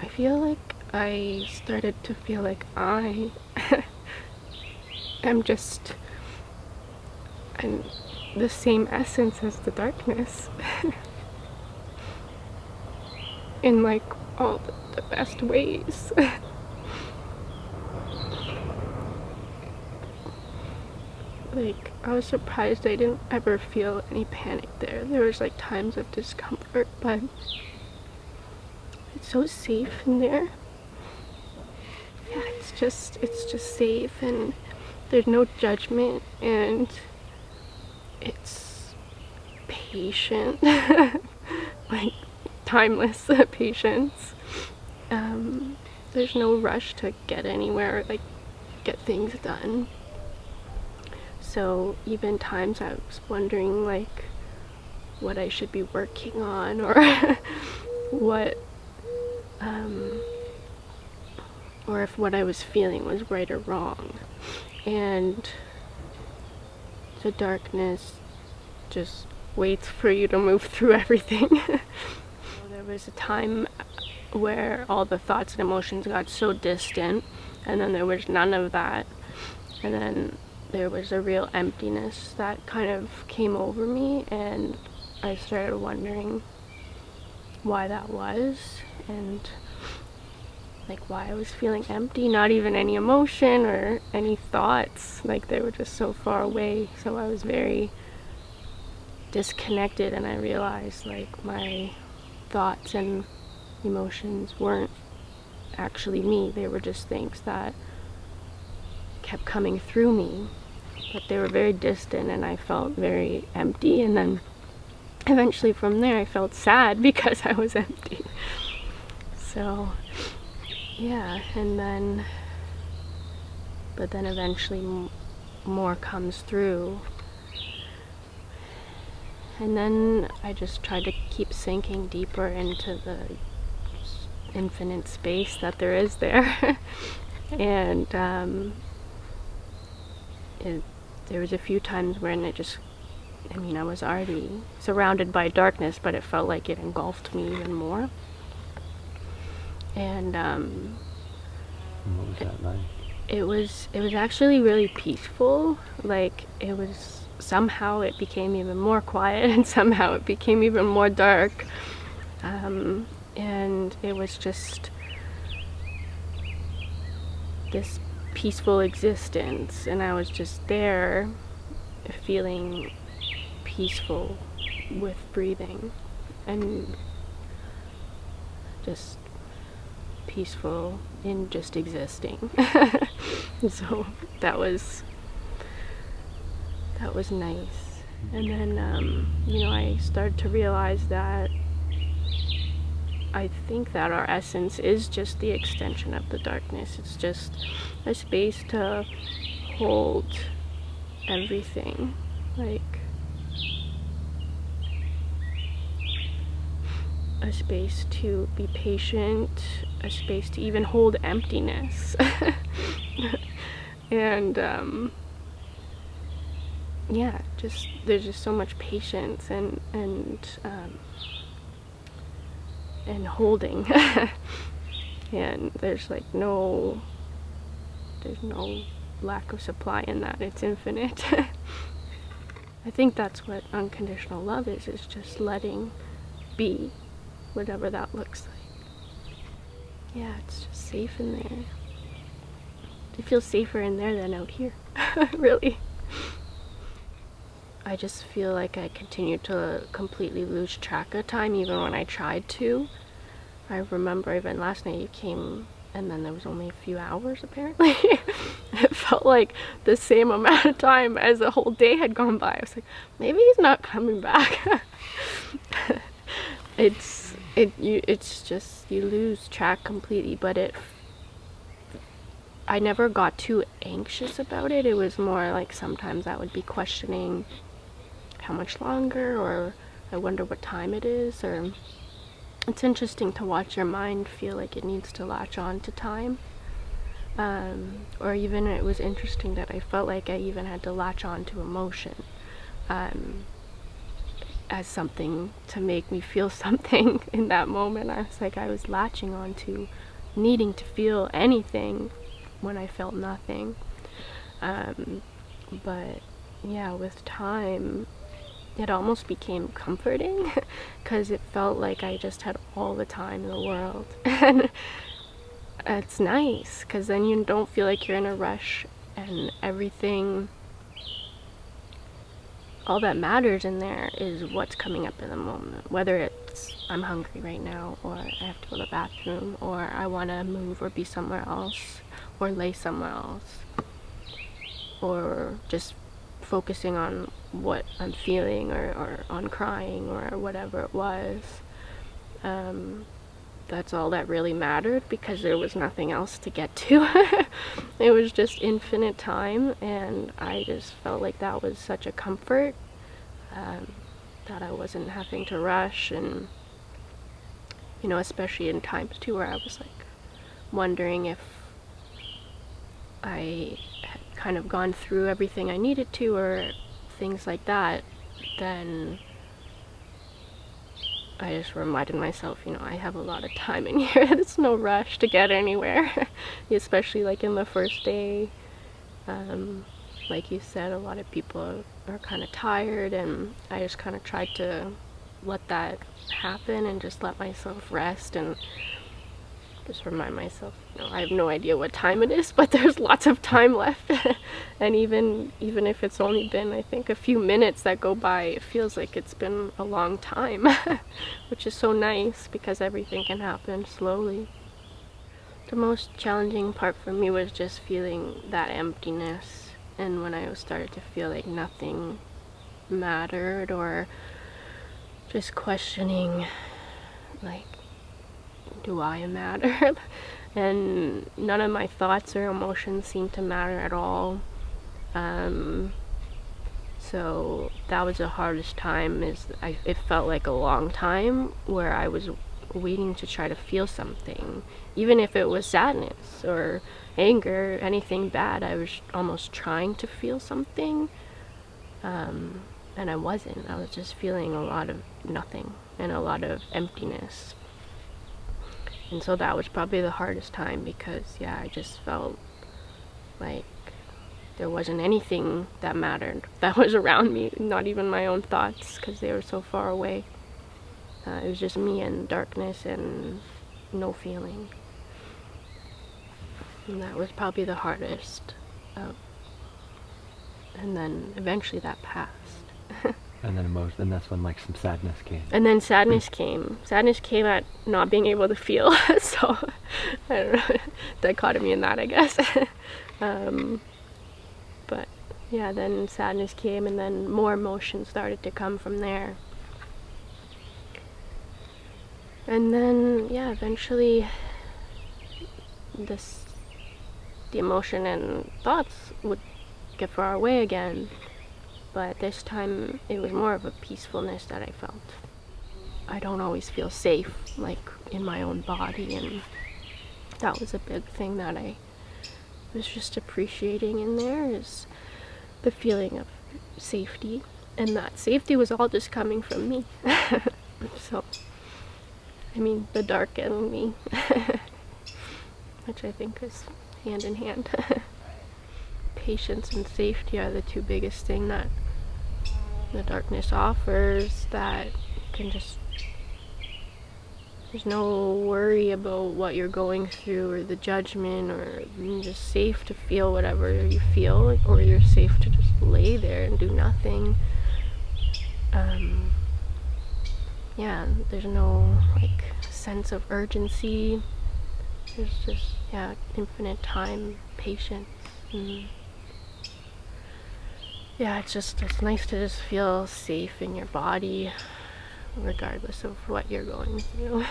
I feel like I started to feel like I am just the same essence as the darkness in like all the best ways. Like, I was surprised I didn't ever feel any panic there. There was like times of discomfort, but it's so safe in there. Yeah, it's just safe, and there's no judgment, and it's patient. Like timeless patience. There's no rush to get anywhere, like get things done. So even times I was wondering like what I should be working on, or what or if what I was feeling was right or wrong. And the darkness just waits for you to move through everything. There was a time where all the thoughts and emotions got so distant, and then there was none of that, and then there was a real emptiness that kind of came over me, and I started wondering why that was, and like why I was feeling empty. Not even any emotion or any thoughts, like they were just so far away. So I was very disconnected, and I realized like my thoughts and emotions weren't actually me. They were just things that kept coming through me, but they were very distant, and I felt very empty. And then eventually from there I felt sad because I was empty. So yeah, and then but then eventually more comes through, and then I just tried to keep sinking deeper into the infinite space that there is there. And there was a few times when I was already surrounded by darkness, but it felt like it engulfed me even more. And what was that like? It was actually really peaceful. Like, it was, somehow it became even more quiet, and somehow it became even more dark. And it was just this peaceful existence, and I was just there feeling peaceful with breathing, and just peaceful in just existing. So that was nice. And then I started to realize that I think that our essence is just the extension of the darkness. It's just a space to hold everything, like a space to be patient, a space to even hold emptiness. And there's just so much patience and holding. And there's no lack of supply in that. It's infinite. I think that's what unconditional love is just letting be, whatever that looks like. Yeah, it's just safe in there. It feels safer in there than out here. Really. I just feel like I continue to completely lose track of time, even when I tried to. I remember even last night you came, and then there was only a few hours apparently. It felt like the same amount of time as the whole day had gone by. I was like, maybe he's not coming back. It's just, you lose track completely. But I never got too anxious about it. It was more like sometimes I would be questioning how much longer, or I wonder what time it is, or it's interesting to watch your mind feel like it needs to latch on to time. Or even it was interesting that I felt like I even had to latch on to emotion. as something to make me feel something in that moment. I was like, I was latching on to needing to feel anything when I felt nothing. But yeah, with time, it almost became comforting because it felt like I just had all the time in the world. And it's nice because then you don't feel like you're in a rush, and everything, all that matters in there is what's coming up in the moment, whether it's I'm hungry right now, or I have to go to the bathroom, or I want to move or be somewhere else, or lay somewhere else, or just focusing on what I'm feeling, or on crying, or whatever it was. That's all that really mattered because there was nothing else to get to. It was just infinite time, and I just felt like that was such a comfort, that I wasn't having to rush. And especially in times too where I was like wondering if I had kind of gone through everything I needed to, or things like that, then I just reminded myself, I have a lot of time in here. There's no rush to get anywhere, especially like in the first day. Like you said, a lot of people are kind of tired, and I just kind of tried to let that happen and just let myself rest and just remind myself, I have no idea what time it is, but there's lots of time left. And even if it's only been, I think, a few minutes that go by, it feels like it's been a long time, which is so nice because everything can happen slowly. The most challenging part for me was just feeling that emptiness, and when I started to feel like nothing mattered, or just questioning, like, do I matter? And none of my thoughts or emotions seemed to matter at all. So that was the hardest time. It felt like a long time where I was waiting to try to feel something, even if it was sadness or anger, anything bad. I was almost trying to feel something, and I wasn't. I was just feeling a lot of nothing and a lot of emptiness. And so that was probably the hardest time because, I just felt like there wasn't anything that mattered that was around me, not even my own thoughts, because they were so far away. It was just me and darkness and no feeling. And that was probably the hardest. And then eventually that passed. And then that's when like some sadness came. And then sadness came. Sadness came at not being able to feel. So, I don't know, dichotomy in that, I guess. But yeah, then sadness came, and then more emotions started to come from there. And then, eventually the emotion and thoughts would get far away again. But this time it was more of a peacefulness that I felt. I don't always feel safe, like, in my own body, and that was a big thing that I was just appreciating in there, is the feeling of safety. And that safety was all just coming from me. So, the dark and me, which I think is hand in hand. Patience and safety are the two biggest things that the darkness offers, that can just, there's no worry about what you're going through or the judgment, or you're just safe to feel whatever you feel, or you're safe to just lay there and do nothing. There's no sense of urgency. There's just infinite time, patience, and it's nice to just feel safe in your body regardless of what you're going through.